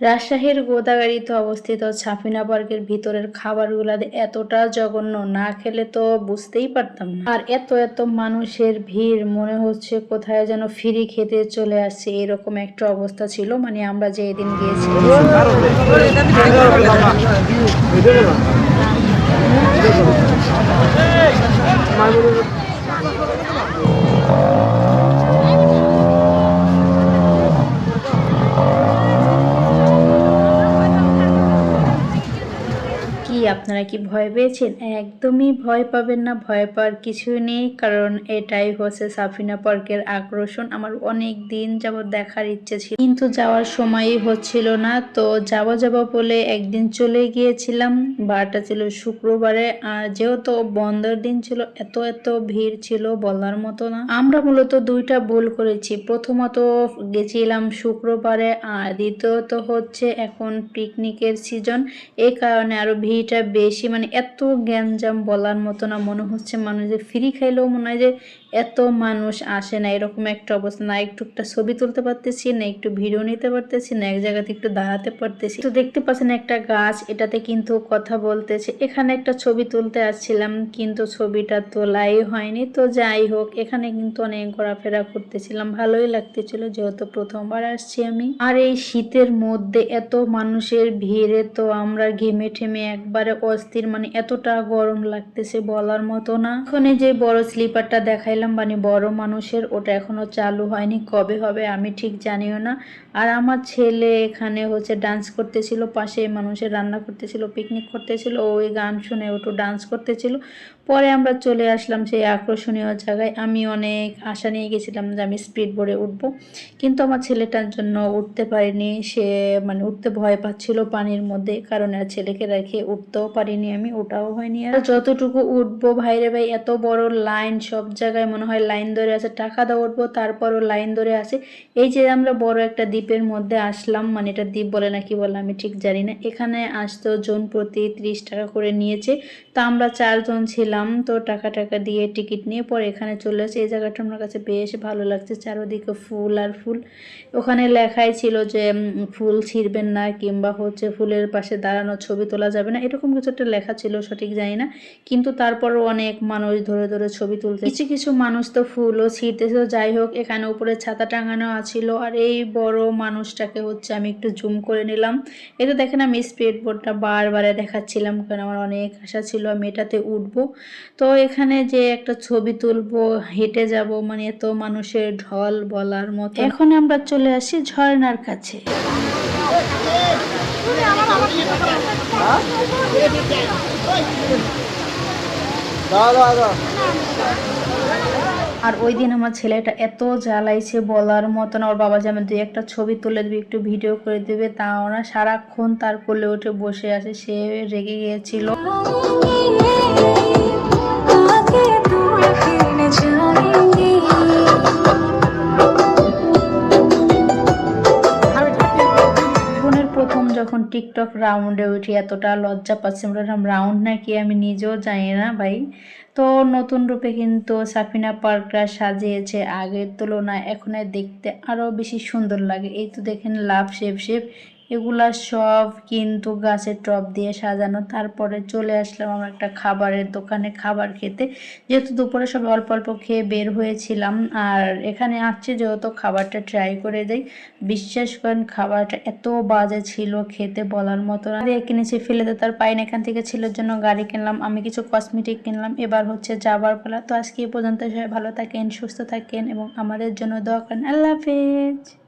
রাজশাহীর গোদাগাড়িতে অবস্থিত সাফিনা পার্কের ভিতরের খাবারগুলা এতটা জঘন্য, না খেলে তো বুঝতেই পারতাম না। আর এত এত মানুষের ভিড়, মনে হচ্ছে কোথায় যেন ফ্রি খেতে চলে আসছে, এরকম একটা অবস্থা ছিল। মানে আমরা যে দিন গিয়েছি কি আপনারা কি ভয় পেয়েছেন? একদমই ভয় পাবেন না, ভয় পাওয়ার কিছু নেই, কারণ এটাই হচ্ছে সাফিনা পার্কের আকর্ষণ। আমার অনেক দিন যাবত দেখার ইচ্ছে ছিল, কিন্তু যাওয়ার সময়ই হচ্ছিল না। তো যাব বলে একদিন চলে গিয়েছিলাম, বারটা ছিল শুক্রবারে, আর যেহেতু বন্ধের দিন ছিল, এত এত ভিড় ছিল বলার মতো না। আমরা মূলত দুইটা ভুল করেছি। প্রথমত গেছিলাম শুক্রবারে, আর দ্বিতীয়ত হচ্ছে এখন পিকনিকের সিজন, এই কারণে আরো ভিড়টা বেশি। মানে এত গ্যাঞ্জাম বলার মতো না, মনে হচ্ছে মানুষ যে ফ্রি খাইলেও মনে হয় যে এত মানুষ আসে না, এরকম একটা অবস্থা। না একটু একটা ছবি তুলতে পারতেছি, না একটু ভিডিও নিতে পারতেছি, না এক জায়গাতে একটু দাঁড়াতে পারতেছি। তো দেখতে পাচ্ছেন একটা গাছ, এটাতে কিন্তু কথা বলতেছে। এখানে একটা ছবি তুলতে আসছিলাম, কিন্তু ছবিটা তোলাই হয়নি। তো যাই হোক, এখানে কিন্তু অনেক ঘোরাফেরা করতেছিলাম, ভালোই লাগতেছিল যেহেতু প্রথমবার আসছি আমি। আর এই শীতের মধ্যে এত মানুষের ভিড়ে তো আমরা ঘেমে ঠেমে একবারে অস্থির, মানে এতটা গরম লাগতেছে বলার মতো না। এখন যে বড় স্লিপারটা দেখাইলাম, মানে বড় মানুষের, ওটা এখনো চালু হয়নি, কবে হবে আমি ঠিক জানিও না। আর আমার ছেলে এখানে হচ্ছে ডান্স করতেছিল, পাশে মানুষের রান্না করতেছিল, পিকনিক করতেছিল, ওই গান শুনে একটু ডান্স করতেছিল। পরে আমরা চলে আসলাম সেই আকর্ষণীয় জায়গায়। আমি অনেক আশা নিয়ে গেছিলাম যে আমি স্পিড বোর্ডে উঠবো, কিন্তু আমার ছেলেটার জন্য উঠতে পারিনি। সে মানে উঠতে ভয় পাচ্ছিল পানির মধ্যে, কারণ আর ছেলেকে রেখে উঠতেও পারিনি আমি, ওটাও হয়নি। আর যতটুকু উঠবো, ভাইরে ভাই এত বড় লাইন, সব জায়গায় মনে হয় লাইন ধরে আছে, টাকা দিয়ে উঠবো তারপরও লাইন ধরে আছে। এই যে আমরা বড় একটা দ্বীপের মধ্যে আসলাম, মানে এটা দ্বীপ বলে না কি বলে আমি ঠিক জানি না। এখানে আসতো জন প্রতি 30 টাকা করে নিয়েছে। তো আমরা 4 জন ছিলাম, তো টাকা টাকা দিয়ে টিকিট নিয়ে পরে এখানে চলে আসে। এই জায়গাটা আমার কাছে বেশ ভালো লাগছে, চারদিকে ফুল আর ফুল। ওখানে লেখাই ছিল যে ফুল ছিঁড়বেন না, কিংবা হচ্ছে ফুলের পাশে দাঁড়ানো ছবি তোলা যাবে না, এরকম কিছু একটা লেখা ছিল, সঠিক জানি না। কিন্তু তারপরও অনেক মানুষ ধরে ধরে ছবি তুলতে, কিছু কিছু মানুষ তো ফুলও ছিঁড়তেছিল। যাই হোক, এখানে উপরে ছাতা টাঙানো আছিল। আর এই বড় মানুষটাকে হচ্ছে আমি একটু জুম করে নিলাম। এটা দেখেন আমি স্পিড বোর্ডটা বারবারে দেখাচ্ছিলাম, কারণ আমার অনেক আশা ছিল আমি এটাতে উঠবো। তো এখানে যে একটা ছবি তুলবো, হেঁটে যাব, মানে এত মানুষের ঢল বলার মতো। এখন আমরা চলে আসি ঝর্ণার কাছে। আর ওই দিন আমার ছেলেটা এত জ্বালাইছে বলার মতো না। ওর বাবা যে আমি দুই একটা ছবি তুলে দিবি, একটু ভিডিও করে দিবে, তাও না, সারাক্ষণ তার কোলে উঠে বসে আছে। সে রেগে গিয়েছিল। প্রথম যখন টিকটক রাউন্ডে উঠি, এতটা লজ্জা পাচ্ছি, বললাম রাউন্ড নাকি আমি নিজেও জানি না ভাই। তো নতুন রূপে কিন্তু সাফিনা পার্কটা সাজিয়েছে, আগের তুলনায় এখন দেখতে আরো বেশি সুন্দর লাগে। এই তো দেখেন লাভ শেপ শেপ, এগুলা সব কিন্তু গাছের টব দিয়ে সাজানো। তারপরে চলে আসলাম আমরা একটা খাবারের দোকানে খাবার খেতে, যেহেতু দুপুরে সব অল্প অল্প খেয়ে বের হয়েছিলাম। আর এখানে আসছে যেহেতু খাবারটা ট্রাই করে যাই। বিশ্বাস করেন খাবারটা এত বাজে ছিল, খেতে বলার মতো না। কিনেছি ফেলে দিতে আর পাই না, এখান থেকে ছেলের জন্য গাড়ি কিনলাম, আমি কিছু কসমেটিক কিনলাম। এবার হচ্ছে যাবার পালা। তো আজকে এই পর্যন্ত, সবাই ভালো থাকেন, সুস্থ থাকেন এবং আমাদের জন্য দোয়া করেন। আল্লাহ হাফেজ।